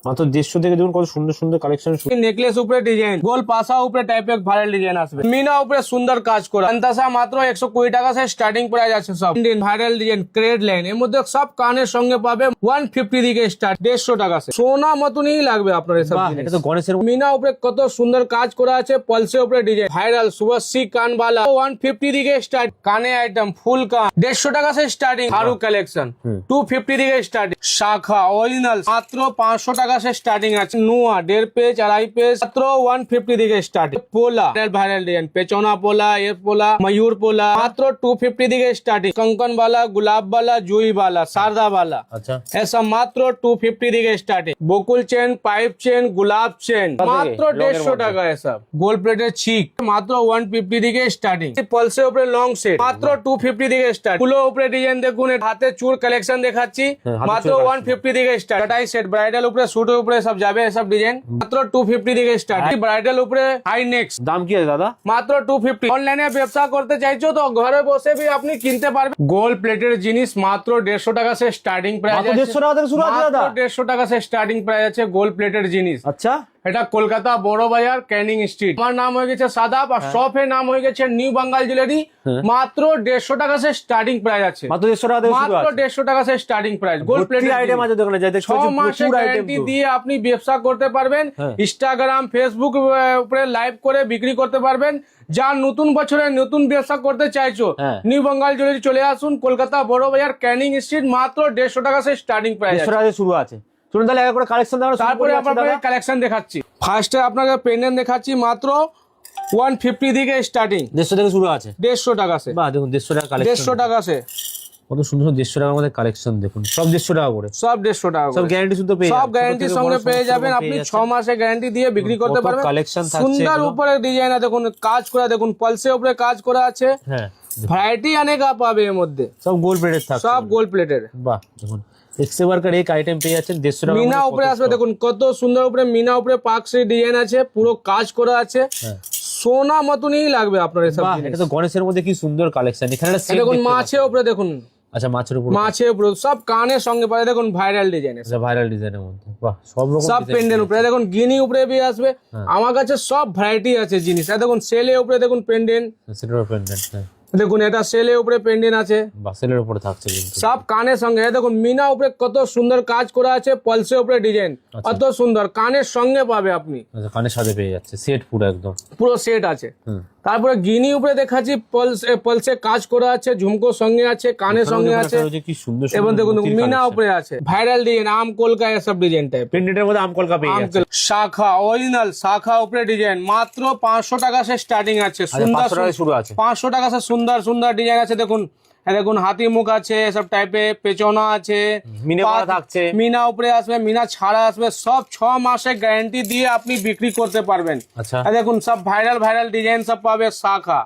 মাত্র 150 থেকে দেখুন কত সুন্দর সুন্দর কালেকশন। নেকলেস উপরে ডিজাইন, গোল পাশা উপরে টাইপের ভাইরাল ডিজাইন আসবে, মিনা উপরে সুন্দর কাজ করা। আন্তাসা মাত্র 120 টাকা সে স্টার্টিং প্রাইস আছে। সব ইন্ডিয়ান ভাইরাল ডিজাইন ক্রেড লাইন, এর মধ্যে সব কানের সঙ্গে পাবে 150 থেকে স্টার্ট, 150 টাকা সে সোনা মতনই লাগবে আপনার এসব। এটা তো গণেশের মিনা উপরে কত সুন্দর কাজ করা আছে, পলসে উপরে ডিজাইন ভাইরাল শুভশ্রী কানবালা 150 থেকে স্টার্ট, কানে আইটেম ফুল কান 150 টাকা সে স্টার্টিং। হারু কালেকশন 250 থেকে স্টার্টিং। শাখা অরিজিনাল মাত্র 500 টাকা সে স্টার্টিং আছে। নোয়া 1.5 পেজ 2.5 পেজ মাত্র 150 থেকে স্টার্টিং। পোলা ভাইরাল ডিজাইন, পেচনা পোলা, এর পোলা, ময়ূর পোলা মাত্র 250 থেকে স্টার্টিং। कंकन वाला, गुलाब वाला, जुई वाला, शारदा वाला, अच्छा ऐसा मात्र 250 থেকে স্টার্টিং। বকুল চেন, পাইপ চেন, গোলাপ চেন মাত্র 150 টাকা। এসব গোল্ড প্লেটের চিক মাত্র 150 থেকে স্টার্টিং। পলসের উপরে লং সেট মাত্র 250 থেকে স্টার্ট। ফুলের উপরে ডিজাইন দেখুন, হাতে চুর কালেকশন দেখাচ্ছি মাত্র 150 থেকে স্টার্ট। টাই সেট ব্রাইডাল উপরে, স্যুটের উপরে সব যাবে এসব ডিজাইন মাত্র 250 থেকে স্টার্ট। ব্রাইডাল উপরে হাই নেক্স দাম কি আছে দাদা? মাত্র 250। অনলাইনে ব্যবসা করতে চাইছো তো ঘরে বসে भी আপনি কিনতে পারবেন। গোল্ড প্লেটের জিনিস মাত্র 150 টাকা সে স্টার্টিং প্রাইস আছে। 150 টাকা থেকে শুরু আছে দাদা? 150 টাকা সে স্টার্টিং প্রাইস আছে গোল্ড প্লেটের জিনিস। আচ্ছা, এটা কলকাতা বড় বাজার ক্যানিং স্ট্রিট। আমার নাম হয়ে গেছে সাদাব আর শপের নাম হয়ে গেছে নিউ বাঙ্গাল জুয়েলারি। মাত্র 150 টাকা সে স্টার্টিং প্রাইস আছে। মাত্র 150 টাকা থেকে শুরু আছে। মাত্র 150 টাকা সে স্টার্টিং প্রাইস। গোল্ড প্লেটের আইটেম আছে দোকানে, যাই দেখো 6 মাসের গ্যারান্টি দিয়ে আপনি ব্যবসা করতে পারবেন। ইনস্টাগ্রাম, ফেসবুক উপরে লাইভ করে বিক্রি করতে পারবেন। যার নতুন বছরে নতুন ব্যবসা করতে চাইছো নিউ বাঙ্গাল জুয়েলারি চলে আসুন, কলকাতা বড় বাজার ক্যানিং স্ট্রিট। মাত্র 150 টাকা সে স্টার্টিং প্রাইস। 150 টাকা থেকে শুরু আছে। চলুন তাহলে এক করে কালেকশন দেখানো। তারপরে আপনাকে কালেকশন দেখাচ্ছি। ফার্স্টে আপনাকে পেন্ডেন্ট দেখাচ্ছি মাত্র 150 থেকে স্টার্টিং। 150 থেকে শুরু আছে, 150 টাকা সে। বাহ দেখুন 150 টাকা কালেকশন। 150 টাকা সে কত সুন্দর সুন্দর 150 টাকার মধ্যে কালেকশন দেখুন, সব 150 টাকা করে। সব 150 টাকা সব গ্যারান্টি শুধু পেয়ে যাবেন, সব গ্যারান্টির সঙ্গে পেয়ে যাবেন। আপনি 6 মাসের গ্যারান্টি দিয়ে বিক্রি করতে পারবেন। কালেকশন থাকছে সুন্দর উপরে ডিজাইন দেখুন, কাজ করা দেখুন, পলসে উপরে কাজ করা আছে। হ্যাঁ, ভ্যারাইটি অনেক পাবে এর মধ্যে। সব গোল্ড প্লেটের থাকছে, সব গোল্ড প্লেটের। বাহ দেখুন এক্সেবার কার এক আইটেম পেয়ে যাচ্ছেন 150 টাকা। মিনা উপরে আসবে দেখুন, কত সুন্দর উপরে মিনা উপরে পাকসি ডিজাইন আছে, পুরো কাজ করা আছে। সোনা মতনই লাগবে আপনার এসব জিনিস। এটা তো গণেশের মধ্যে কি সুন্দর কালেকশন। এখানে একটা সেট দেখুন মাছের উপরে দেখুন। আচ্ছা, মাছের উপর, মাছের উপরে সব কানের সঙ্গে পাবে দেখুন, ভাইরাল ডিজাইন আছে। আচ্ছা, ভাইরাল ডিজাইনের মধ্যে বাহ সব রকম সব পেন্ডেন্ট উপরে দেখুন, গিনি উপরে भी আসবে। আমার কাছে সব ভ্যারাইটি আছে জিনিস। দেখুন সেলের উপরে দেখুন পেন্ডেন্ট, সেটার পেন্ডেন্ট। দেখুন এটা সেলের উপরে পেন্ডেন্ট আছে, বাসেলের উপরে থাকছে কিন্তু সব কানের সঙ্গে। দেখুন মিনা উপরে কত সুন্দর কাজ করা আছে, পলসের উপরে ডিজাইন কত সুন্দর, কানের সঙ্গে পাবে আপনি। আচ্ছা, কানের সাথে পেয়ে যাচ্ছে সেট পুরো একদম, পুরো সেট আছে। তারপরে গিনি উপরে দেখাচ্ছি, পলসে কাজ করা আছে, ঝুমকোর সঙ্গে আছে, কানের সঙ্গে আছে। কি সুন্দর এবং দেখুন মিনা উপরে আছে, ভাইরাল ডিজাইন, আম কলকা এসব ডিজাইন টাইপ। পেন্ডেন্টের মধ্যে আম কলকা পেয়ে যাচ্ছে। শাখা অরিজিনাল শাখা উপরে ডিজাইন মাত্র 500 টাকা সে স্টার্টিং আছে। সুন্দর 500 টাকা শুরু আছে। 500 টাকা সে সুন্দর সুন্দর ডিজাইন আছে। দেখুন দেখুন হাতি মুখ আছে, সব টাইপের পেচনা আছে, মিনা করা থাকছে, মিনা উপরে আসবে, মিনা ছাড়া আসবে। সব 6 মাসের গ্যারান্টি দিয়ে আপনি বিক্রি করতে পারবেন। আচ্ছা, দেখুন সব ভাইরাল ভাইরাল ডিজাইন সব পাবে। শাখা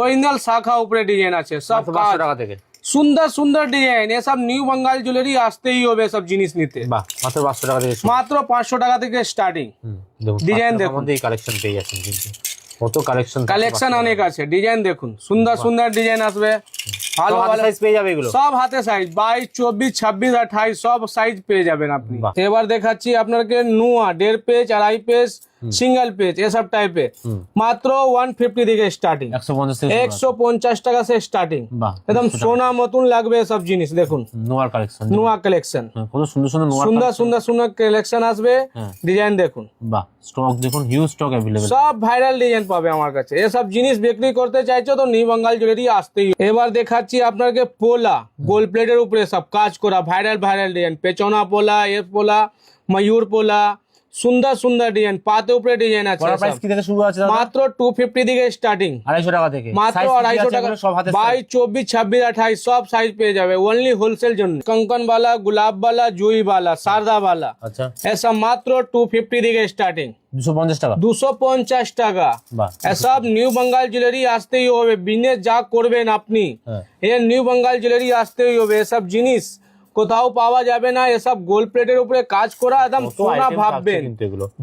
অরিজিনাল শাখা উপরে ডিজাইন আছে, সব 500 টাকা থেকে। সুন্দর সুন্দর ডিজাইন। এসব নিউ বাঙ্গাল জুয়েলারি আসতেই হবে সব জিনিস নিতে। বাহ, মাত্র 500 টাকা থেকে, মাত্র 500 টাকা থেকে স্টার্টিং। ডিজাইন দেখুন, এই কালেকশন পেয়ে যাচ্ছেন কিন্তু কত কালেকশন অনেক আছে। ডিজাইন দেখুন, সুন্দর সুন্দর ডিজাইন আসবে। ভালো ভালো সাইজ পেয়ে যাবে এগুলো, সব হাতে সাইজ 22, 24, 26, 28 সব সাইজ পেয়ে যাবেন আপনি। এবার দেখাচ্ছি আপনাকে নোয়া 1.5 পেজ 2.5 পেজ সিঙ্গেল পেজ এসব টাইপে মাত্র 150 থেকে স্টার্টিং। 150 টাকা সে স্টার্টিং। একদম সোনা মতন লাগবে সব জিনিস। দেখুন নোয়ার কালেকশন, নোয়া কালেকশন, কত সুন্দর সুন্দর নোয়া, সুন্দর সুন্দর সুন্দর কালেকশন আসবে। ডিজাইন দেখুন, বাহ স্টক দেখুন, হিউজ স্টক अवेलेबल, সব ভাইরাল ডিজাইন পাবে আমার কাছে। এসব জিনিস বিক্রি করতে চাইছো তো নিউ বাঙ্গাল জুয়েলারি আসতেই। এবার দেখাচ্ছি আপনাকে পোলা গোল্ড প্লেটের উপরে সব কাজ করা, ভাইরাল ভাইরাল ডিজাইন, পেচনা পোলা, এর পোলা, ময়ূর পোলা, সুন্দর সুন্দর ডিজাইন, পাতে উপরে ডিজাইন আছে। প্রাইস কি থেকে শুরু আছে দাদা? মাত্র 250 থেকে স্টার্টিং, 250 টাকা থেকে, মাত্র 250 টাকা। 22, 24, 26, 28 সব সাইজ পেয়ে যাবে, ওনলি হোলসেল জন্য। कंकन वाला, गुलाब वाला, जुई वाला, शारदा वाला, আচ্ছা ऐसा মাত্র 250 থেকে স্টার্টিং। 250 টাকা, 250 টাকা। এসব নিউ বাঙ্গাল জুয়েলারি আসতেই হবে। বিজনেস যা করবেন আপনি, এই নিউ বাঙ্গাল জুয়েলারি আসতেই হবে। এসব জিনিস কোথাও পাওয়া যাবে না। এসব গোল্ড প্লেটের উপরে কাজ করা, একদম সোনা ভাববেন।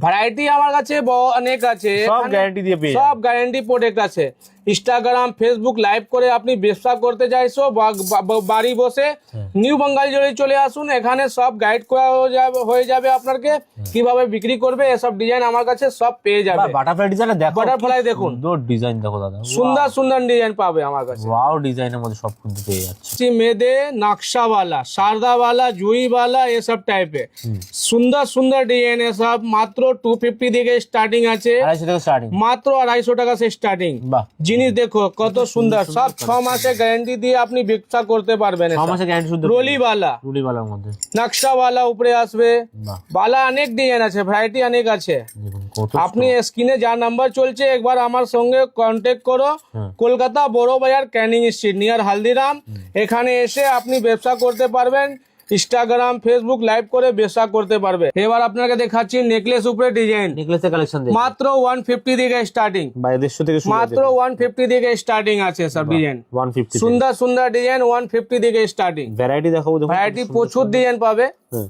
ভ্যারাইটি আমার কাছে অনেক আছে, সব গ্যারান্টি দিয়ে পেয়ে সব গ্যারান্টি প্রোডাক্ট আছে। ইনস্টাগ্রাম ফেসবুক লাইভ করে আপনি ব্যবসা করতে চাইছো বাড়ি বসে নিউ বাঙ্গাল জুয়েলারি চলে আসুন, এখানে সব গাইড করা হয়ে যাবে আপনাকে কিভাবে বিক্রি করবে। এসব ডিজাইন আমার কাছে সব পেয়ে যাবে। বাটারফ্লাই ডিজাইন দেখো, বাটারফ্লাই দেখুন, সুন্দর ডিজাইন দেখো দাদা, সুন্দর সুন্দর ডিজাইন পাবে আমার কাছে। ওয়াও, ডিজাইনের মধ্যে সব কিন্তু পেয়ে যাচ্ছে। মেদে নকশাওয়ালা, সারদাওয়ালা, জুইওয়ালা এসব টাইপের সুন্দর সুন্দর ডিজাইন এসব মাত্র 250 থেকে স্টার্টিং আছে, 250 থেকে স্টার্টিং, মাত্র 250 টাকা সে স্টার্টিং। বাহ, জিনিস দেখো কত সুন্দর, সব 6 মাসের গ্যারান্টি দিয়ে আপনি ব্যবসা করতে পারবেন। 6 মাসের গ্যারান্টি শুধু। রোলিওয়ালা, রুলিওয়ালার মধ্যে নকশাওয়ালা উপরে আসবে, বাহ, বালা অনেক ডিজাইন আছে, ভ্যারাইটি অনেক আছে। দেখুন কত আপনি স্ক্রিনে যা নাম্বার চলছে একবার আমার সঙ্গে কন্ট্যাক্ট করো। হ্যাঁ। Kolkata Bara Bazar Canning Street near Haldiram, এখানে এসে আপনি ব্যবসা করতে পারবেন, ইনস্টাগ্রাম ফেসবুক লাইভ করে ব্যবসা করতে পারবে। এবার আপনাকে দেখাচ্ছি নেকলেস উপরে ডিজাইন, নেকলেসের কালেকশন দেখুন, মাত্র 150 থেকে স্টার্টিং, 150 থেকে শুরু, মাত্র 150 থেকে স্টার্টিং আছে সব ডিজাইন। 150 সুন্দর সুন্দর ডিজাইন 150 থেকে স্টার্টিং। ভ্যারাইটি দেখাবো, দেখুন ভ্যারাইটি প্রচুর ডিজাইন পাবে, হ্যাঁ।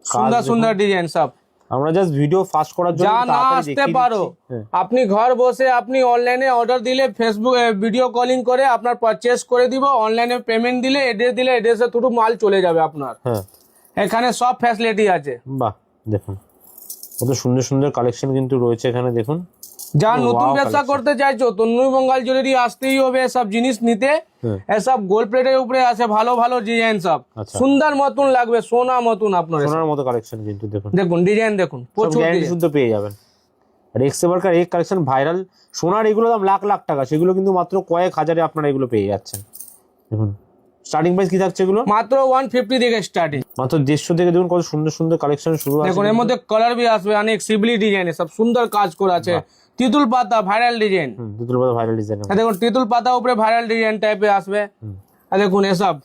সুন্দর সুন্দর ডিজাইন সব। আমরা জাস্ট ভিডিও ফাস্ট করার জন্য যা না তাড়াতাড়ি আসতে দেখিয়ে পারো দিচ্ছি। হ্যাঁ। আপনি ঘর বসে আপনি অনলাইনে অর্ডার দিলে ফেসবুক ভিডিও কলিং করে আপনার পারচেস করে দিব, অনলাইনে পেমেন্ট দিলে এড্রেসের থ্রু মাল চলে যাবে আপনার। হ্যাঁ, এখানে সব ফ্যাসিলিটি আছে। বাহ, দেখুন কত সুন্দর সুন্দর কালেকশন কিন্তু রয়েছে এখানে দেখুন। যা Oh, নতুন wow ব্যবসা collection. করতে চাইছো তো নিউ বেঙ্গল জুয়েলারি আসতেই হবে সব জিনিস নিতে। হ্যাঁ। এসব গোল্ড প্লেটের উপরে আছে ভালো ভালো ডিজাইন সব, আচ্ছা। সুন্দর মতন লাগবে, সোনা মতন আপনার। সোনার মতো কালেকশন কিন্তু দেখুন, দেখুন ডিজাইন দেখুন, প্রচুর গ্যারান্টি design। শুদ্ধ পেয়ে যাবেন। আর এক্সেবারকার এক কালেকশন ভাইরাল সোনার, এগুলো দাম লাখ লাখ টাকা, সেগুলো কিন্তু মাত্র কয়েক হাজারে আপনারা এগুলো পেয়ে যাচ্ছেন। দেখুন স্টার্টিং প্রাইস কি থাকছে এগুলো, মাত্র 150 থেকে স্টার্টিং, মাত্র 150 থেকে। দেখুন কত সুন্দর সুন্দর কালেকশন শুরু আছে। দেখুন এর মধ্যে কালার বি আসবে অনেক, সিবলি ডিজাইন সব সুন্দর কাজ করা আছে। তিতুল পাতা ভাইরাল ডিজাইন, দুটোর মধ্যে ভাইরাল ডিজাইন। দেখুন তিতুল পাতা উপরে ভাইরাল ডিজাইন টাইপে আসবে। আর দেখুন এসব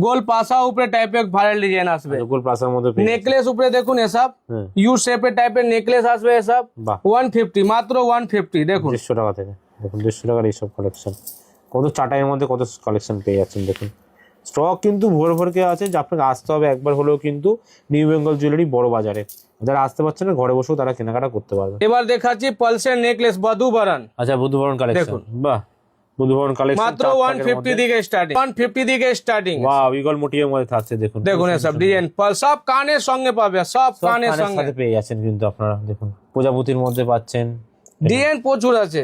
গোল পাসা উপরে টাইপের ভাইরাল ডিজাইন আসবে। গোল প্লাসের মধ্যে পেয়ে নেকলেস উপরে দেখুন এসব হ্যাঁ। ইউ শেপের টাইপের নেকলেস আসবে এসব, বাহ। 150, মাত্র 150। দেখুন 150 টাকা থেকে, দেখুন 150 টাকার এইসব কালেকশন, কত চাটাইয়ের মধ্যে কত কালেকশন পেয়ে যাচ্ছেন। দেখুন স্টক কিন্তু ভোর ভরকে আছে, যে আপনাকে আসতে হবে একবার হলেও কিন্তু নিউ বেঙ্গল জুয়েলারি বড় বাজারে। যারা আসতে পারছেন না ঘরে বসেও তারা কেনাকাটা করতে পারবে। এবার দেখাচ্ছি পালসের নেকলেস বধুবরণ, আচ্ছা বুধবরণ কালেকশন, দেখুন। বাহ, বুধবরণ কালেকশন মাত্র 150 থেকে স্টার্টিং, 150 থেকে স্টার্টিং। ওয়াও, ইগল মোটিভের মধ্যে থাকছে দেখুন। দেখুন এসব ডিজাইন সব কানের সঙ্গে পাবে, সব সব কানের কানের সঙ্গে সাথে পেয়ে যাচ্ছেন কিন্তু আপনারা। দেখুন প্রজাপতির মধ্যে পাচ্ছেন, ডিজাইন প্রচুর আছে।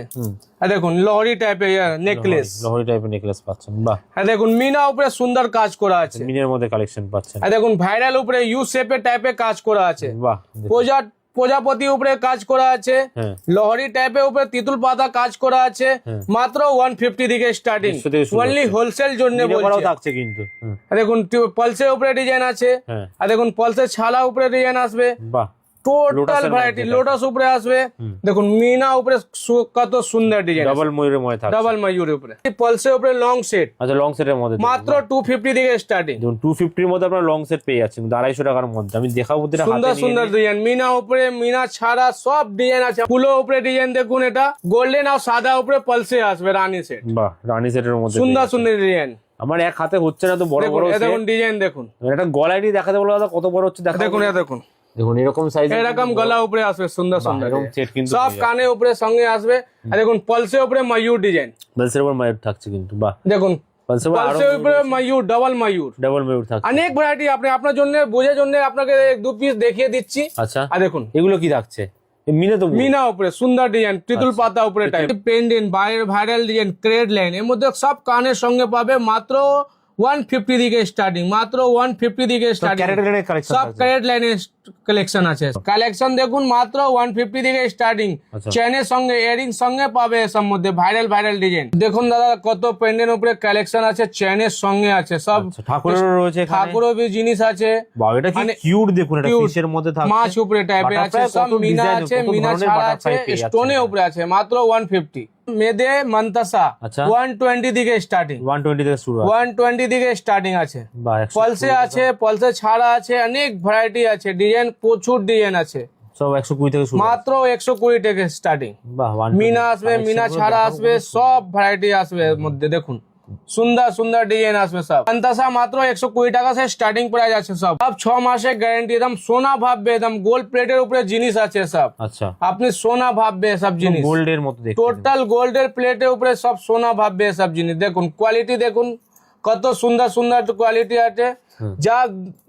আর দেখুন লহরি টাইপের নেকলেস, লহরি টাইপের নেকলেস পাচ্ছেন, বাহ। আর দেখুন মিনা উপরে সুন্দর কাজ করা আছে। মিনের মধ্যে কালেকশন পাচ্ছেন, আর দেখুন ভাইরাল উপরে ইউ শেপের টাইপের কাজ করা আছে। বাহ। প্রজাপতি উপরে কাজ করা আছে, হ্যাঁ। লহরি টাইপের উপরে তিতুল পাতা কাজ করা আছে। মাত্র 150 থেকে স্টার্টিং, 150 থেকে শুরু অনলি হচ্ছে। হোলসেল জন্য মিনে করাও বলছি। থাকছে কিন্তু, আর দেখুন পালসের উপরে ডিজাইন আছে। হ্যাঁ। আর দেখুন পালসের ছালা উপরে ডিজাইন আসবে, বাহ। টোটাল লোটাসের ভ্যারাইটি। মধ্যে লোটাস উপরে আসবে, দেখুন মিনা উপরে কত সুন্দর ডিজাইন, ডাবল ময়ূরের মধ্যে থাকছে, ডাবল ময়ূর উপরে। পালসের উপরে লং সেট, আচ্ছা লং সেটের মধ্যে মাত্র 250 থেকে স্টার্টিং। দেখুন 250 এর মধ্যে আপনারা লং সেট পেয়ে যাচ্ছেন 250 টাকার মধ্যে। আমি দেখাবো যেটা হাতে সুন্দর নিয়ে সুন্দর ডিজাইন, মিনা উপরে মিনা ছাড়া সব ডিজাইন আছে। ফুলো উপরে ডিজাইন দেখুন, এটা গোল্ডেন আর সাদা উপরে পালসে আসবে রানী সেট, বাহ, রানী সেটের মধ্যে সুন্দর পেয়ে যাচ্ছেন। সুন্দর ডিজাইন। আমার এক হাতে হচ্ছে না তো বড় দেখুন বড় এ set। দেখুন ডিজাইন দেখুন, এটা গলায় নিয়ে দেখাতে বলো দাদা কত বড় হচ্ছে দেখা। দেখুন এ দেখুন দেখুন এরকম সাইজ, এরকম গলা উপরে আসবে সুন্দর সুন্দর এরকম ডিজাইন। সেট কিন্তু সব কানে উপরে সঙ্গে আসবে। আর দেখুন পালসে উপরে ময়ূর ডিজাইন, বেলসের উপর ময়ূর থাকছে কিন্তু, বাহ। দেখুন পালসের উপর আরো পালসে উপরে ময়ূর, ডাবল ময়ূর, ডাবল ময়ূর থাকছে। অনেক ভ্যারাইটি। আপনি আপনার জন্য বোঝার জন্য আপনাকে 2 পিস দেখিয়ে দিচ্ছি। আচ্ছা আর দেখুন এগুলো কি থাকছে, মিনে তো মিনা উপরে সুন্দর ডিজাইন, তিতুল পাতা উপরে টাইপ পেন্ডেন্ট, বাইরের ভাইরাল ডিজাইন, ক্রেড লাইন, এর মধ্যে সব কানের সঙ্গে পাবে। মাত্র 150 থেকে স্টার্টিং, মাত্র 150 থেকে স্টার্টিং। ক্যারেটের কালেকশন সব ক্যারেট লাইনের কালেকশন আছে। কালেকশন দেখুন মাত্র 150 থেকে স্টার্টিং। আচ্ছা। চেনের সঙ্গে ইয়ারিং সঙ্গে পাবে এসব মধ্যে ভাইরাল ডিজাইন। দেখুন দাদা কত পেন্ডেন্ট উপরে কালেকশন আছে, চেনের সঙ্গে আছে সব। ঠাকুরেরও রয়েছে এখানে, ঠাকুরও জিনিস আছে। বাহ এটা কি মানে কিউট, দেখুন এটা cute, ফিশের মধ্যে থাকছে, মাছ উপরে টাইপের আছে, Butterfly সব কত মিনা design, আছে, কত মিনা ধরনের ছাড়া butterfly আছে, পেয়ে যাচ্ছে স্টোনে এখানে। উপরে আছে। মাত্র 150। মেদে মন্তাসা আচ্ছা। 120 থেকে স্টার্টিং, 120 থেকে শুরু আছে, 120 থেকে স্টার্টিং আছে। বাহ 100 পলসে আছে, পলসে ছাড়া আছে, অনেক ভ্যারাইটি আছে, ডিজাইন প্রচুর ডিজাইন আছে। সব 120 থেকে শুরু, মাত্র 120 থেকে স্টার্টিং। বাহ 120 মিনা আসবে, মিনা ছাড়া আসবে, সব ভ্যারাইটি আসবে এর মধ্যে। দেখুন সুন্দর সুন্দর ডিজাইন আসবে সব আন্তাসা মাত্র 120 টাকা সে স্টার্টিং প্রাইস আছে সব 6 মাসের গ্যারান্টি একদম সোনা ভাববে একদম গোল্ড প্লেটের উপরে জিনিস আছে সব আচ্ছা আপনি সোনা ভাববে সব জিনিস গোল্ডের মতো দেখতে টোটাল গোল্ডের প্লেটের উপরে সব সোনা ভাববে সব জিনিস দেখুন কোয়ালিটি দেখুন কত সুন্দর সুন্দর কোয়ালিটি আছে যা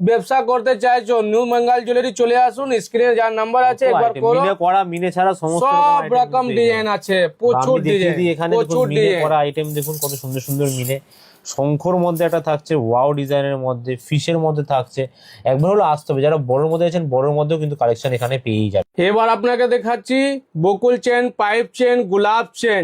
ব্যবসা করতে চাইছো নিউ বেঙ্গল জুয়েলারি চলে আসুন স্ক্রিনে যার নাম্বার আছে একবার করো মিনে করা মিনে ছাড়া সমস্ত সব রকম ডিজাইন আছে প্রচুর ডিজাইন এখানে প্রচুর মিনে ডিজাইন করা আইটেম দেখুন কত সুন্দর সুন্দর মিনে শঙ্খর মধ্যে একটা থাকছে ওয়াও ডিজাইনের মধ্যে ফিশের মধ্যে থাকছে একবার হলো আসতে হবে যারা বড়র মধ্যে আছেন বড়র মধ্যেও কিন্তু কালেকশন এখানে পেয়েই যাবে এবার আপনাকে দেখাচ্ছি বকুল চেন পাইপ চেন গোলাপ চেন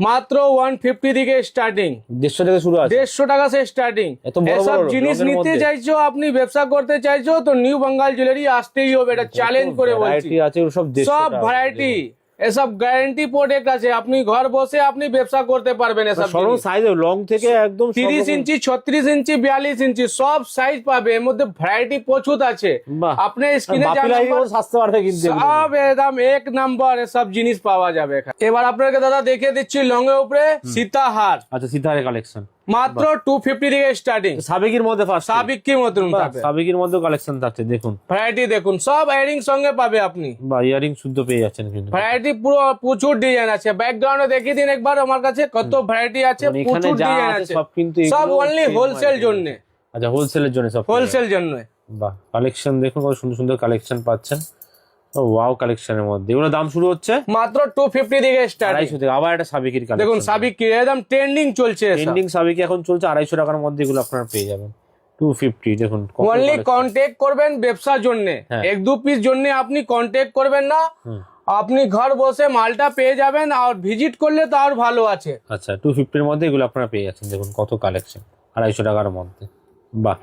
মাত্র 150 থেকে স্টার্টিং 150 থেকে শুরু আছে 150 টাকা সে স্টার্টিং এত বড় এসব বড় জিনিস রঙের নিতে মধ্যে। চাইছো আপনি ব্যবসা করতে চাইছো তো নিউ বেঙ্গল জুয়েলারি আসতেই হবে এটা চ্যালেঞ্জ করে বলছি ভ্যারাইটি আছে ওগুলো সব 150 সব টাকা। ভ্যারাইটি এসব গ্যারান্টি প্রোডাক্ট আছে আপনি ঘর বসে আপনি ব্যবসা করতে পারবেন এসব সর্ব জিনিস। সাইজ লং থেকে একদম সব 30 রকম- ইঞ্চি 36 ইঞ্চি 42 ইঞ্চি সব সাইজ পাবে এর মধ্যে ভ্যারাইটি প্রচুর আছে বাহ। আপনি স্ক্রিনে বাপি লাইনও সস্তা পারবে কিন্তু এগুলো। সব একদম এক নাম্বার সব জিনিস পাওয়া যাবে এখানে। এবার আপনাকে দাদা দেখে দিচ্ছি লং এর উপরে সীতাহার আচ্ছা সিতারে কালেকশন মাত্র 250 থেকে স্টার্টিং সাবেকির মধ্যে ফার্স্ট সাবিক কি মতন পাবে সাবেকির মধ্যে কালেকশন থাকছে দেখুন ভ্যারাইটি দেখুন সব এয়ারিং সঙ্গে পাবে আপনি বা ইয়ারিং শুদ্ধ পেয়ে যাচ্ছেন কিন্তু ভ্যারাইটি পুরো প্রচুর ডিজাইন আছে ব্যাকগ্রাউন্ডে দেখিয়ে দিন একবার আমার কাছে কত ভ্যারাইটি আছে মানে এখানে প্রচুর যা ডিজাইন আছে আছে সব কিন্তু সব এগুলো অনলি same হোলসেল item। জন্য আচ্ছা হোলসেলের জন্য সব হোলসেল জন্য বাহ কালেকশন দেখুন কত সুন্দর সুন্দর কালেকশন পাচ্ছেন ওয়াও কালেকশনের মধ্যে এগুলো দাম শুরু হচ্ছে মাত্র 250 থেকে স্টার্টিং 250 থেকে আবার একটা সাবেকির কালেকশন দেখুন সাবিক কি একদম ট্রেন্ডিং চলছে ট্রেন্ডিং সাবেকি এখন চলছে 250 টাকার মধ্যে এগুলো আপনারা পেয়ে যাবেন 250 দেখুন কত অনলি collection। কন্ট্যাক্ট করবেন ব্যবসার জন্য হ্যাঁ। এক দু পিস জন্য আপনি কন্ট্যাক্ট করবেন না আপনি ঘর বসে মালটা পেয়ে যাবেন আর ভিজিট করলে তো আর ভালো আছে আচ্ছা 250 এর মধ্যে এগুলো আপনারা পেয়ে যাচ্ছেন দেখুন কত কালেকশন 250 টাকার মধ্যে বাহ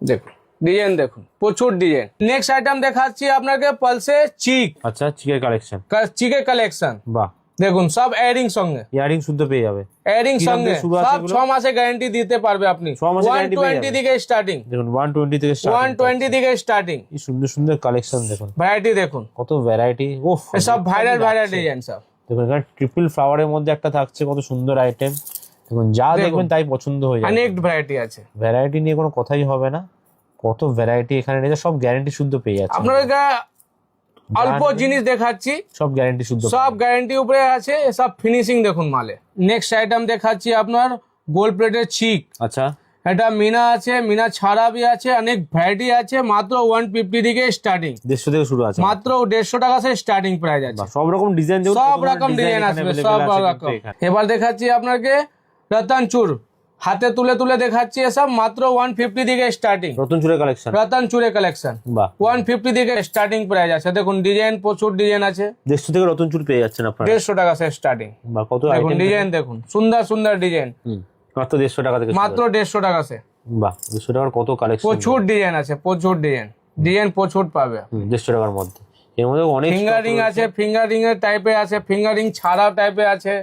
দেখুন ডিজাইন দেখুন প্রচুর ডিজাইন নেক্সট আইটেম দেখাচ্ছি আপনাকে পালসে চিক আচ্ছা চিকের কালেকশন চিকের কালেকশন বাহ দেখুন সব এয়ারিং সঙ্গে ইয়ারিং শুদ্ধ পেয়ে যাবে এয়ারিং কি দাম সঙ্গে দিয়ে শুরু আছে সব এগুলো? 6 মাসে গ্যারান্টি দিতে পারবে আপনি 6 মাসের guarantee পেয়ে 120 যাবে। থেকে স্টার্টিং দেখুন 120 থেকে স্টার্ট 120 থেকে স্টার্টিং কি সুন্দর সুন্দর কালেকশন দেখুন ভ্যারাইটি দেখুন কত ভ্যারাইটি ওফ সব ভাইরাল ভাইরাল ডিজাইন সব দেখুন এখানে ট্রিপল ফ্লাওয়ারের মধ্যে একটা থাকছে কত সুন্দর আইটেম দেখুন যা দেখুন। দেখবেন তাই পছন্দ হয়ে যাবে অনেক ভ্যারাইটি আছে ভ্যারাইটি নিয়ে কোনো কথাই হবে না কত ভ্যারাইটি এখানে রয়েছে সব গ্যারান্টি শুদ্ধ পেয়ে যাচ্ছে আপনাদের অল্প জিনিস দেখাচ্ছি সব গ্যারান্টি শুদ্ধ সব গ্যারান্টি উপরে আছে সব ফিনিশিং দেখুন মালে নেক্সট আইটেম দেখাচ্ছি আপনার গোল্ড প্লেটের চিক আচ্ছা এটা মিনা আছে মিনা ছাড়া বি আছে অনেক ভ্যারাইটি আছে মাত্র 150 থেকে স্টার্টিং 150 থেকে শুরু আছে মাত্র 150 টাকা সে স্টার্টিং প্রাইস আছে বাহ, সব রকম ডিজাইন সব রকম ডিজাইন আসবে সব রকম এবার দেখাচ্ছি আপনাকে রতন চুর হাতে তুলে তুলে দেখাচ্ছি এসব মাত্র 150 থেকে স্টার্টিং নতুন চুরের কালেকশন রতন চুরে কালেকশন বাহ 150 থেকে স্টার্টিং প্রাইস আছে দেখুন ডিজাইন প্রচুর ডিজাইন আছে 150 থেকে নতুন চুর পেয়ে যাচ্ছেন আপনারা 150 টাকা সে স্টার্টিং বাহ কত দেখুন আইটেম ডিজাইন দেখুন সুন্দর সুন্দর ডিজাইন মাত্র 150 টাকা থেকে মাত্র 150 টাকা সে বাহ 150 টাকার কত কালেকশন প্রচুর ডিজাইন আছে প্রচুর ডিজাইন প্রচুর পাবে 150 টাকার মধ্যে এর মধ্যে অনেক ফিঙ্গারিং আছে ফিঙ্গারিং এর টাইপে আছে ফিঙ্গারিং ছাড়া টাইপে আছে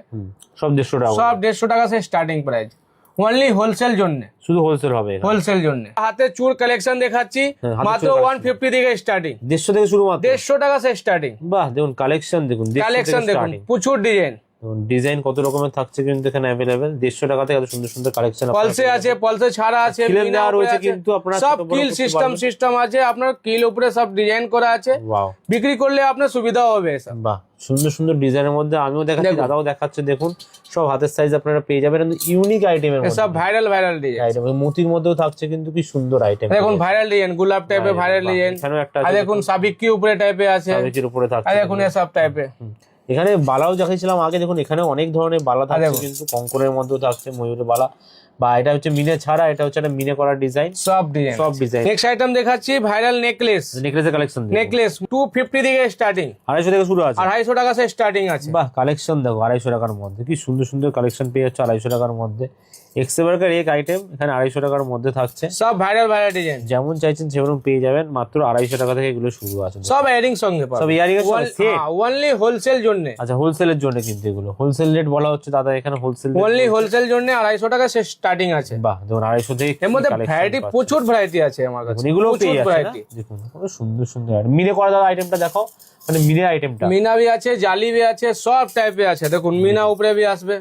সব 150 টাকা সব 150 টাকা সে স্টার্টিং প্রাইস অনলি হোলসেল জন্য শুধু হোলসেল হবে এখানে। হোলসেল জন্য হাতে চুর কালেকশন দেখাচ্ছি হ্যাঁ, হাতে মাত্র চুর 150 থেকে স্টার্টিং 150 থেকে শুরু মাত্র 150 টাকা সে স্টার্টিং বাহ দেখুন কালেকশন দেখুন 150 কালেকশন থেকে দেখুন starting। প্রচুর ডিজাইন দেখুন ডিজাইন কত রকমের থাকছে কিন্তু এখানে অ্যাভেলেবেল 150 টাকা থেকে এত সুন্দর সুন্দর কালেকশন পলসে আছে পলসে ছাড়া আছে কিলের মিনা দেওয়া উপরে রয়েছে আছে, কিন্তু আপনারা সব ছোট বড় কিল করতে সিস্টেম পারবেন। সিস্টেম আছে আপনার কিল উপরে সব ডিজাইন করা আছে ওয়াও বিক্রি করলে আপনার সুবিধা হবে এসব বাহ সুন্দর সুন্দর ডিজাইনের মধ্যে আমিও দেখাচ্ছি দেখুন। দাদাও দেখাচ্ছে দেখুন সব হাতের সাইজ আপনারা পেয়ে যাবেন ইউনিক আইটেমের মধ্যে এসব ভাইরাল ডিজাইন আইটেম মতির মধ্যেও থাকছে কিন্তু কি সুন্দর আইটেম দেখুন ভাইরাল ডিজাইন গোলাপ টাইপের ভাইরাল ডিজাইন এখানেও একটা আর দেখুন সাবিকি উপরে টাইপে আছে সাবেকির উপরে থাকছে আর দেখুন এসব টাইপে এখানে বালাও দেখাইছিলাম আগে দেখুন এখানে অনেক ধরনের বালা থাকছে দেখুন। কিন্তু কঙ্করের মধ্যেও থাকছে ময়ূরের বালা বা এটা হচ্ছে মিনে ছাড়া এটা হচ্ছে একটা মিনে করা ডিজাইন সব ডিজাইন সব ডিজাইন নেক্সট আইটেম দেখাচ্ছি ভাইরাল নেকলেস নেকলেসের কালেকশন নেকলেস 250 থেকে স্টার্টিং 250 থেকে শুরু আছে 250 টাকা সে স্টার্টিং আছে বাহ কালেকশন দেখো 250 টাকার মধ্যে কি সুন্দর সুন্দর কালেকশন পেয়ে যাচ্ছে 250 টাকার মধ্যে এক্সেবারকার এক আইটেম এখানে 250 টাকার মধ্যে থাকছে সব ভাইরাল ডিজাইন যেমন চাইছেন সেরকম পেয়ে যাবেন মাত্র 250 টাকা থেকে এগুলো শুরু আছে সব এয়ারিং সঙ্গে সব পাবে ইয়ারিং এর সেট অনলি হোলসেল জন্য আচ্ছা হোলসেলের জন্য কিন্তু এগুলো হোলসেল রেট বলা হচ্ছে দাদা এখানে হোলসেল অনলি হোলসেল জন্য 250 টাকা সে স্টার্টিং আছে বাহ দেখুন 250 থেকে এর মধ্যে collection ভ্যারাইটি পাচ্ছেন। প্রচুর ভ্যারাইটি আছে আমার কাছে এগুলো প্রচুর পেয়ে যাচ্ছে না? ভ্যারাইটি দেখুন কত সুন্দর সুন্দর মিনে করা দাদা আইটেমটা দেখো মানে মিনে আইটেমটা মিনা भी আছে জালি भी আছে সব টাইপে আছে দেখুন মিনা উপরে भी আসবে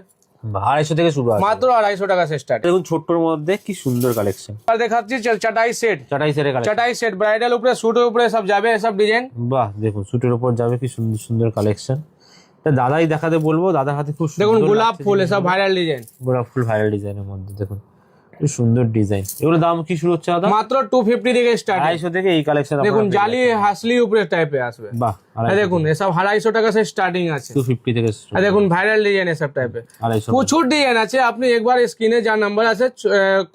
250 থেকে শুরু আছে, মাত্র 250 টাকা সে স্টার্ট। দেখুন ছোট্টর মধ্যে কি সুন্দর কালেকশন। আর দেখাচ্ছি চাটাই সেট, চাটাই সেটের কালেকশন, চাটাই সেট ব্রাইডাল উপরে স্যুটের উপরে সব যাবে এসব ডিজাইন। বাহ দেখুন স্যুটের উপর যাবে কি সুন্দর সুন্দর কালেকশন। দাদাই দেখাতে বলবো, দাদার হাতে খুব দেখুন সুন্দর গোলাপ লাগছে ফুল জিনিসগুলো। এসব ভাইরাল ডিজাইন, গোলাপ ফুল ভাইরাল ডিজাইনের মধ্যে দেখুন কি সুন্দর ডিজাইন। এগুলো দাম কি শুরু হচ্ছে দাদা? মাত্র 250 থেকে স্টার্ট। 250 থেকে এই কালেকশন দেখুন জালি হাসলি উপরে টাইপে আসবে। বাহ আর দেখুন এসব 250 টাকা সে স্টার্টিং আছে। 250 থেকে আর দেখুন ভাইরাল ডিজাইন এসব টাইপে 250 প্রচুর ডিজাইন আছে। আপনি একবার স্ক্রিনে যা নাম্বার আছে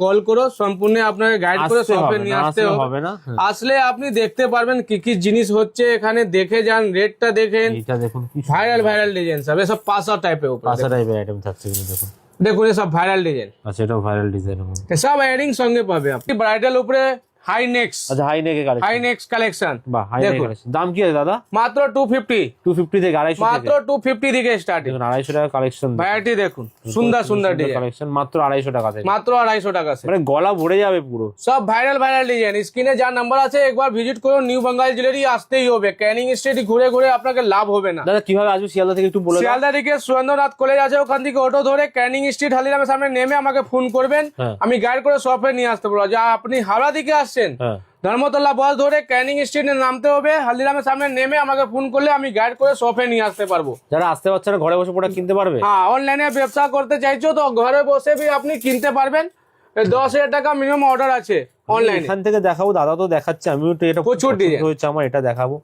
কল করো, সম্পূর্ণ আপনাকে গাইড করে আসতে শপে হবে নিয়ে না, আসতে আসলে হবে। হবে না। হ্যাঁ। আসলে আপনি দেখতে পারবেন কি কি জিনিস হচ্ছে এখানে, দেখে যান, রেটটা দেখেন। এইটা দেখুন কি ভাইরাল ভাইরাল ডিজাইন সব এসব পাসা টাইপের উপরে। পাঁচটা টাইপের আইটেম থাকছে কিন্তু দেখুন। দেখুন এসব ভাইরাল ডিজাইন, আচ্ছা এটাও ভাইরাল ডিজাইনের মধ্যে। এসব এয়ারিং সঙ্গে পাবে আপনি। ব্রাইডাল উপরে হাই নেক্স, আচ্ছা হাই নেকের কালেকশন, হাই নেক্স কালেকশন। বাহ হাই নেকের কালেকশন। দাম কি আছে দাদা? মাত্র 250, 250 থেকে 250 মাত্র থেকে 250 থেকে স্টার্টিং। দেখুন 250 টাকা কালেকশন, ভ্যারাইটি দেখুন সুন্দর সুন্দর ডিজাইন, কালেকশন মাত্র 250 টাকা থেকে, মাত্র 250 টাকা সে। মানে গলা ভরে যাবে পুরো। সব ভাইরাল ভাইরাল ডিজাইন। স্ক্রিনে যা নাম্বার আছে একবার ভিজিট করুন। নিউ বেঙ্গল জুয়েলারি আসতেই হবে। ক্যানিং স্ট্রিট ঘুরে ঘুরে আপনাকে লাভ হবে না। দাদা কিভাবে আসবে শিয়ালদা থেকে একটু বলে দাও। শিয়ালদা থেকে সুরেন্দ্রনাথ কলেজ আছে, ওখান থেকে অটো ধরে ক্যানিং স্ট্রিট হালিরামের সামনে নেমে আমাকে ফোন করবেন, হ্যাঁ। আমি গাইড করে শপে নিয়ে আসতে পারবো। যা আপনি হাওড়া দিকে আসছেন, হ্যাঁ ধর্মতলা বাস ধরে ক্যানিং স্ট্রিটে নামতে হবে, হালদিরামের সামনে নেমে আমাকে ফোন করলে আমি গাইড করে শপে নিয়ে আসতে পারবো। যারা আসতে পারছে না ঘরে বসে প্রোডাক্ট কিনতে পারবে। হ্যাঁ, অনলাইনে ব্যবসা করতে চাইছো তো ঘরে বসে भी আপনি কিনতে পারবেন। 10,000 টাকা মিনিমাম অর্ডার আছে অনলাইনে। এখান থেকে দেখাবো, দাদা তো দেখাচ্ছে, আমিও তো এটা প্রচুর পছন্দ ডিজাইন হয়েছে আমার, এটা দেখাবো।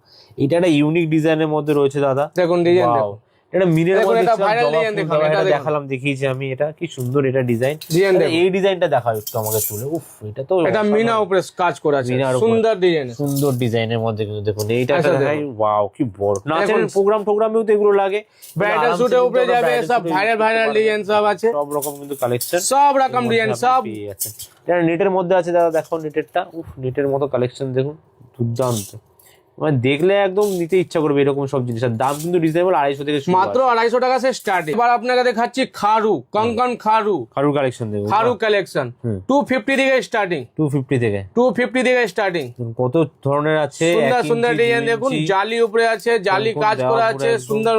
এটা একটা ইউনিক ডিজাইনের মধ্যে রয়েছে দাদা, দেখুন ডিজাইন Wow! দেখুন। এটা মিনের দেখুন, মধ্যে এটা দেখছিলাম, viral জবা design ফুল দেখুন, দেওয়া, এটা এটা দেখুন। দেখালাম, দেখিয়েছি আমি। এটা কি সুন্দর এটা ডিজাইন। ডিজাইন দেখুন। এই ডিজাইনটা দেখাও একটু আমাকে তুলে। উফ এটা তো এটা মিনা উপরে কাজ করা আছে, মিনার উপরে। সুন্দর ডিজাইন। সুন্দর ডিজাইনের মধ্যে কিন্তু দেখুন এইটা আচ্ছা, দেখাই। ওয়াও কি বড় নাচের প্রোগ্রাম টোগ্রামেও তো এগুলো লাগে। ব্রাইডাল আরামসে শুটে কিন্তু উপরে আমরা যাবে, bridal সব shoot এ ভাইরাল use ভাইরাল করতে ডিজাইন সব আছে, সব রকম কিন্তু কালেকশন, সব রকম ডিজাইন সব। এটা নেটের মধ্যে আছে দাদা, দেখো নেটেরটা। উফ নেটের মতো কালেকশন দেখুন, দুর্দান্ত। মানে দেখলে একদম নিতে ইচ্ছা করবে এরকম সব জিনিস। আর দাম কিন্তু রিজনেবল, 250 থেকে শুরু, মাত্র 250 টাকা সে স্টার্টিং। এবার আপনাকে দেখাচ্ছি খারু, কঙ্কন খারু, খারুর কালেকশন দেখুন। খারু কালেকশন 250 থেকে স্টার্টিং, 250 থেকে 250 থেকে স্টার্টিং। কত ধরনের আছে, সুন্দর 1 সুন্দর ইঞ্চি, ডিজাইন 2 দেখুন, ইঞ্চি, জালি উপরে আছে, জালি কঙ্কন কাজ দেওয়া করা পুরো আছে, একদম। সুন্দর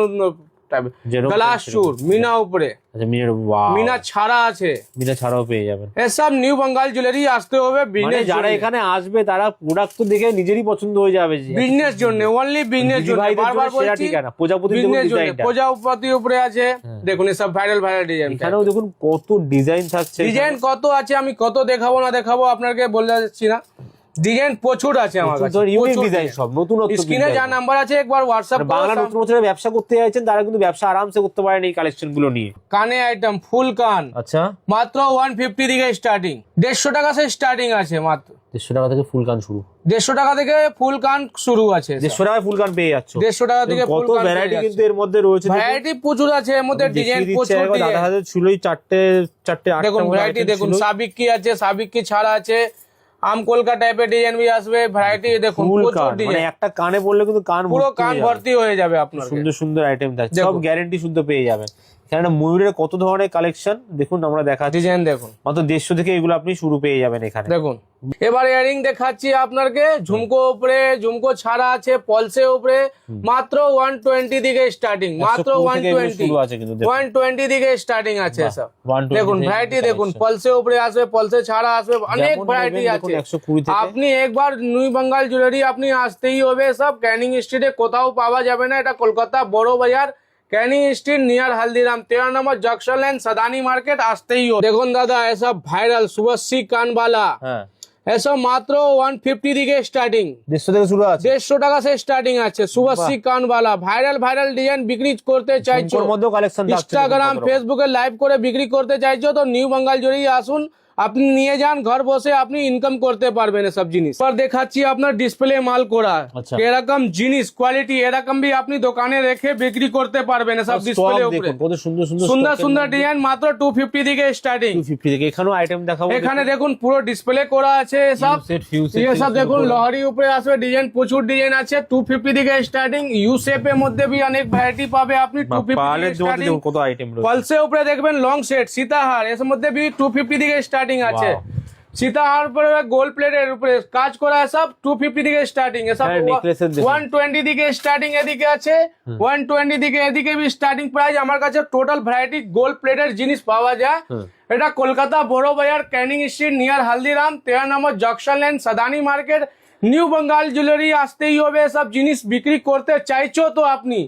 টাইপের যেরকম গ্লাস চুর, মিনা উপরে, আচ্ছা মিনার। ওয়াও মিনা ছাড়া আছে, মিনা ছাড়াও পেয়ে যাবেন। এসব নিউ বেঙ্গল জুয়েলারি আসতে হবে মানে বিজনেস। যারা এখানে আসবে তারা প্রোডাক্ট তো দেখে নিজেরই পছন্দ হয়ে যাবে। বিজনেস জন্য, অনলি বিজনেস জন্য। দিদিভাইদের জন্য বারবার সেরা বলছি ঠিকানা, প্রজাপতির দেখুন বিজনেস জন্য। ডিজাইনটা। প্রজাপতি উপরে আছে, দেখুন এসব ভাইরাল ভাইরাল ডিজাইন। এখানেও দেখুন কত ডিজাইন থাকছে। ডিজাইন কত আছে, আমি কত দেখাবো না দেখাবো আপনাকে বলে যাচ্ছি না। ডিজাইন প্রচুর আছে আমার কাছে, ইউনিক ডিজাইন সব নতুনত্ব। স্ক্রিনে যা নাম্বার আছে একবার হোয়াটসঅ্যাপ বাংলা নতুন বছরে ব্যবসা করতে চাইছেন তারা কিন্তু ব্যবসা আরামসে করতে পারেন এই কালেকশন গুলো নিয়ে। কানে আইটেম ফুল কান, আচ্ছা মাত্র 150 থেকে স্টার্টিং। 150 টাকা সে স্টার্টিং আছে মাত্র। 150 টাকা থেকে ফুল কান শুরু। 150 টাকা থেকে ফুল কান শুরু আছে। 150 টাকায় ফুল কান পেয়ে যাচ্ছ। 150 টাকা থেকে ফুল কত কান ভ্যারাইটি কিন্তু এর মধ্যে রয়েছে। ভ্যারাইটি প্রচুর আছে এর মধ্যে, ডিজাইন প্রচুর দাদা ডিজাইন। হাতে ছিলই চারটে 8টা দেখুন ভ্যারাইটি দেখুন, সাবিক কি আছে, সাবিক কি ছাড়া আছে, আম কলকা টাইপের ডিজাইন भी আসবে। ভ্যারাইটি দেখুন ফুল প্রচুর কান, মানে ডিজাইন, একটা কানে বললে কিন্তু কান পুরো ভর্তি কান হয়ে যাবে। ভর্তি হয়ে যাবে আপনার। সুন্দর সুন্দর আইটেম থাকছে, সব দেখুন। গ্যারান্টি শুদ্ধ পেয়ে যাবেন। এখানে ময়ূরের কত ধরনের কালেকশন দেখুন আমরা দেখাচ্ছি। ডিজাইন দেখুন, মাত্র 150 থেকে এগুলো আপনি শুরু পেয়ে যাবেন এখানে। দেখুন এবার ইয়ারিং দেখাচ্ছি আপনাকে। ঝুমকো উপরে, ঝুমকো ছাড়া আছে, পলসে উপরে, মাত্র 120 থেকে স্টার্টিং, মাত্র 120 থেকে এগুলো 120, শুরু আছে কিন্তু দেখুন। 120 থেকে স্টার্টিং আছে সব। 120 দেখুন থেকে ভ্যারাইটি collection। দেখুন, পলসে উপরে আসবে, পলসে ছাড়া আসবে, অনেক যেমন ভ্যারাইটি নেবেন আছে। দেখুন 120 থেকে। আপনি একবার নিউ বেঙ্গল জুয়েলারি আপনি আসতেই হবে। সব ক্যানিং স্ট্রিটে কোথাও পাওয়া যাবে না, এটা Kolkata Bara Bazar, Canning Street near Haldiram, 13 number junction line, সদানি market আসতেই হবে। দেখুন দাদা এসব ভাইরাল শুভশ্রী কানবালা, হ্যাঁ এসব মাত্র 150 থেকে স্টার্টিং। 150 থেকে শুরু আছে। 150 টাকা সে স্টার্টিং আছে। শুভশ্রী কানবালা ভাইরাল ভাইরাল ডিজাইন বিক্রি করতে চাইছো, ওর মধ্যেও কালেকশন থাকছে। ইনস্টাগ্রাম ফেসবুকে লাইভ করে বিক্রি করতে চাইছো তো নিউ বেঙ্গল জুয়েলারি আসুন, আপনি নিয়ে যান, ঘর বসে আপনি ইনকাম করতে পারবেন এসব জিনিস। এবার দেখাচ্ছি আপনার ডিসপ্লে মাল করা, আচ্ছা। এরকম জিনিস কোয়ালিটি এরকম भी আপনি দোকানে রেখে বিক্রি করতে পারবেন এসব ডিসপ্লে উপরে। দেখুন কত সুন্দর সুন্দর সুন্দর stock এর সুন্দর মধ্যে। ডিজাইন মাত্র 250 থেকে স্টার্টিং। 250 থেকে এখানেও আইটেম দেখাবো। এখানে দেখুন পুরো ডিসপ্লে করা আছে সব। ये सब দেখুন লহরি উপরে আসবে, ডিজাইন প্রচুর ডিজাইন আছে। 250 থেকে স্টার্টিং। ইউ শেপের মধ্যে भी অনেক ভ্যারাইটি পাবে আপনি। 250 পালের থেকে জন্য স্টার্টিং। দেখুন কত আইটেম রয়েছে। পলসে উপরে দেখবেন লং সেট সীতাহার, এর মধ্যে भी 250 থেকে স্টার্টিং আছে। সীতাহার উপরে গোল্ড প্লেটের উপরে কাজ করা আছে, সব 250 থেকে স্টার্টিং এসব। হ্যাঁ, necklace এর দেখুন। 120 দিকে স্টার্টিং এদিকে আছে, 120 দিকে এদিকে বি স্টার্টিং প্রাইস। আমার কাছে টোটাল ভ্যারাইটি গোল্ড প্লেটের জিনিস পাওয়া যায়। এটা Kolkata Bara Bazar, Canning Street, near Haldiram, 13 number junction line, Sadani market, new Bengal jewellery. আসতেই হবে, সব জিনিস বিক্রি করতে চাইছো তো আপনি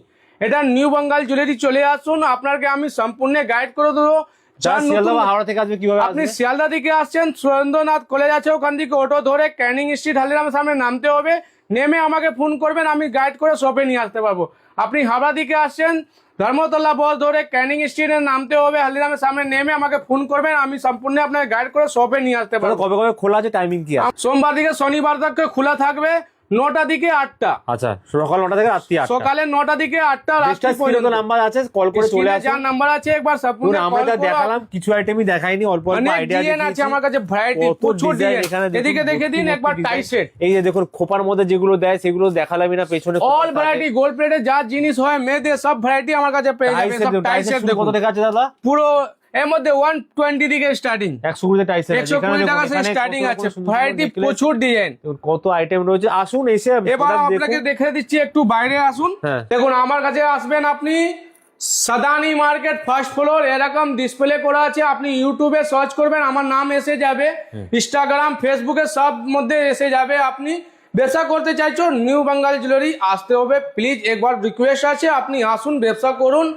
এটা নিউ বেঙ্গল জুয়েলারি চলে আসুন, আপনাকে আমি সম্পূর্ণ গাইড করে দেবো। যারা শিয়ালদা বা হাওড়া থেকে আসবে কিভাবে আপনি আসবে? শিয়ালদা দিকে আসছেন, সুরেন্দ্রনাথ কলেজ আছে ওখান থেকে অটো ধরে ক্যানিং স্ট্রিট হালদিরামের সামনে নামতে হবে, নেমে আমাকে ফোন করবেন, আমি গাইড করে শপে নিয়ে আসতে পারবো। আপনি হাওড়া দিকে আসছেন, ধর্মতলা বস ধরে ক্যানিং স্ট্রিটে নামতে হবে, হালদিরামের সামনে নেমে আমাকে ফোন করবেন, আমি সম্পূর্ণ আপনাকে গাইড করে শপে নিয়ে আসতে পারবো। কবে কবে খোলা আছে, টাইমিং কি আছে? সোমবার থেকে শনিবার তক খোলা থাকবে, 9টা দিকে 8টা। আচ্ছা, সকাল 9টা থেকে রাত্রি 8টা। সকালে 9টা দিকে 8টা, রাত্রি পর্যন্ত। নাম্বার আছে, কল করে চলে আসুন। যার নাম্বার আছে একবার সম্পূর্ণ আমরা কল করো। দেখালাম, কিছু আইটেমই দেখাইনি, অল্প অল্প অনেক আইডিয়া ডিজাইন আছে আমার কাছে, ভ্যারাইটি প্রচুর ডিজাইন। এদিকে দেখে দিন একবার টাই সেট। এই যে দেখুন খোপার মধ্যে যেগুলো দেয় সেগুলো দেখালামই না, পেছনে অল ভ্যারাইটি গোল্ড প্লেটের যা জিনিস হয় মেয়েদের সব ভ্যারাইটি আমার কাছে পেয়ে যাবে। সব টাই সেট দেখুন কত দেখা আছে দাদা? পুরো এর মধ্যে 120 দিকে স্টার্টিং, 120 টাইসের 120 টাকা থেকে স্টার্টিং আছে, ভ্যারাইটি প্রচুর ডিজাইন। কত আইটেম রয়েছে, আসুন এসে এবার product আপনাকে দেখুন। দেখে দিচ্ছি, একটু বাইরে আসুন। হ্যাঁ। দেখুন আমার কাছে আসবেন আপনি, সাদানি মার্কেট ফার্স্ট ফ্লোর, এরকম ডিসপ্লে করা আছে, আপনি ইউটিউবে সার্চ করবেন, আমার নাম এসে যাবে, ইনস্টাগ্রাম ফেসবুকে সব মধ্যে এসে যাবে। আপনি ব্যবসা করতে চাইছো নিউ বেঙ্গল জুয়েলারি আসতে হবে, প্লিজ একবার রিকোয়েস্ট আছে, আপনি আসুন ব্যবসা করুন,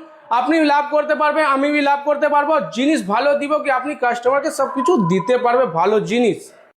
আপনি লাভ করতে পারবেন, আমি লাভ করতে পারবো, জিনিস ভালো দিব কি আপনি কাস্টমারকে সবকিছু দিতে পারবে ভালো জিনিস।